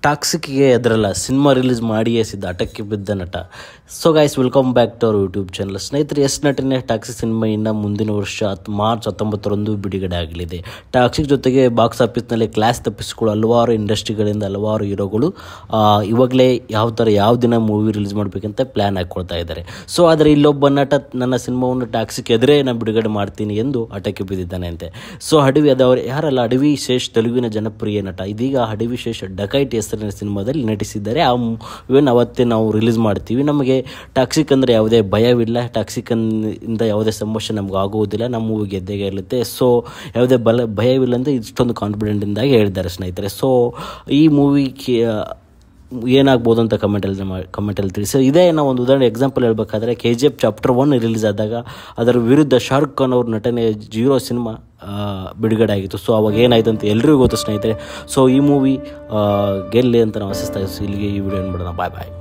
ಟಾಕ್ಸಿಕ್ಗೆ ಅದರಲ್ಲ cinema release ಮಾಡಿಯೇ ಹಠಕ್ಕೆ ಬಿದ್ದ ನಟ. So guys, welcome back to our YouTube channel. ಸ್ನೇಹಿತರೆ, ಎಸ್ ನಟನೆ ಟಾಕ್ಸಿಕ್ ಸಿನಿಮಾ ಇನ್ನು ಮುಂದಿನ ವರ್ಷ ಮಾರ್ಚ್ 19ರಂದು ಬಿಡುಗಡೆ ಆಗಲಿದೆ. ಟಾಕ್ಸಿಕ್ ಜೊತೆಗೆ ಬಾಕ್ಸ್ ಆಫೀಸ್ನಲ್ಲಿ ಕ್ಲಾಸ್ ತಪ್ಪಿಸಿಕೊಳ್ಳೋ ಹಲವಾರು ಇಂಡಸ್ಟ್ರಿಗಳಿಂದ ಹಲವಾರು ಹೀರೋಗಳು ಇವಾಗಲೇ ಯಾವ ದಿನ ಮೂವಿ ರಿಲೀಸ್ ಮಾಡಬೇಕಂತ ಪ್ಲ್ಯಾನ್ ಹಾಕ್ಕೊಳ್ತಾ ಇದ್ದಾರೆ. ಸೊ ಆದರೆ ಇಲ್ಲೊಬ್ಬ ನಟ ನನ್ನ ಸಿನಿಮಾವನ್ನು ಟಾಕ್ಸಿಕ್ ಎದುರೇ ನಾನು ಬಿಡುಗಡೆ ಮಾಡ್ತೀನಿ ಎಂದು ಹಠಕ್ಕೆ ಬಿದ್ದಿದ್ದಾನೆ ಅಂತೆ. ಸೊ ಅದವರು ಯಾರಲ್ಲ, ಅಡವಿ ಶೇಷ್ ತೆಲುಗಿನ ಜನಪ್ರಿಯ ನಟ. ಇದೀಗ ಅಡವಿ ಶೇಷ್ ಡಕೈಟ್ ಹೆಸರಿನ ಸಿನಿಮಾದಲ್ಲಿ ನಟಿಸಿದ್ದಾರೆ. ಆ ಮೂವಿಯನ್ನು ಅವತ್ತೇ ನಾವು ರಿಲೀಸ್ ಮಾಡ್ತೀವಿ. ನಮಗೆ ಟಾಕ್ಸಿಕ್ ಅಂದರೆ ಯಾವುದೇ ಭಯವಿಲ್ಲ, ಟಾಕ್ಸಿಕ್ ಇಂದ ಯಾವುದೇ ಸಮಸ್ಯೆ ನಮ್ಗೆ ಆಗುವುದಿಲ್ಲ, ನಮ್ಮ ಮೂವಿ ಗೆದ್ದೇ ಗೆಲ್ಲುತ್ತೆ. ಸೊ ಯಾವುದೇ ಭಯವಿಲ್ಲ ಅಂದರೆ ಇಷ್ಟೊಂದು ಕಾನ್ಫಿಡೆಂಟಿಂದಾಗಿ ಹೇಳಿದ್ದಾರೆ ಸ್ನೇಹಿತರೆ. ಸೊ ಈ ಮೂವಿ ಏನಾಗ್ಬೋದು ಅಂತ ಕಮೆಂಟಲ್ಲಿ ತಿಳಿಸಿ. ಇದೇ ನಾವು ಒಂದು ಉದಾಹರಣೆ ಎಕ್ಸಾಂಪಲ್ ಹೇಳ್ಬೇಕಾದ್ರೆ, KGF ಚಾಪ್ಟರ್ 1 ರಿಲೀಸ್ ಆದಾಗ ಅದರ ವಿರುದ್ಧ ಶಾರುಖ್ ಖಾನ್ ಅವ್ರ ನಟನೆ 0 ಸಿನಿಮಾ ಬಿಡುಗಡೆ ಆಗಿತ್ತು. ಸೊ ಅವಾಗ ಏನಾಯಿತು ಅಂತ ಎಲ್ರಿಗೂ ಗೊತ್ತು ಸ್ನೇಹಿತರೆ. ಸೊ ಈ ಮೂವಿ ಗೆಲ್ಲಿ ಅಂತ ನಾವು ಆಶಿಸ್ತಾ ಇದ್ದೀವಿ. ಇಲ್ಲಿಗೆ ಈ ವಿಡಿಯೋ ನೋಡೋಣ. ಬಾಯ್ ಬಾಯ್.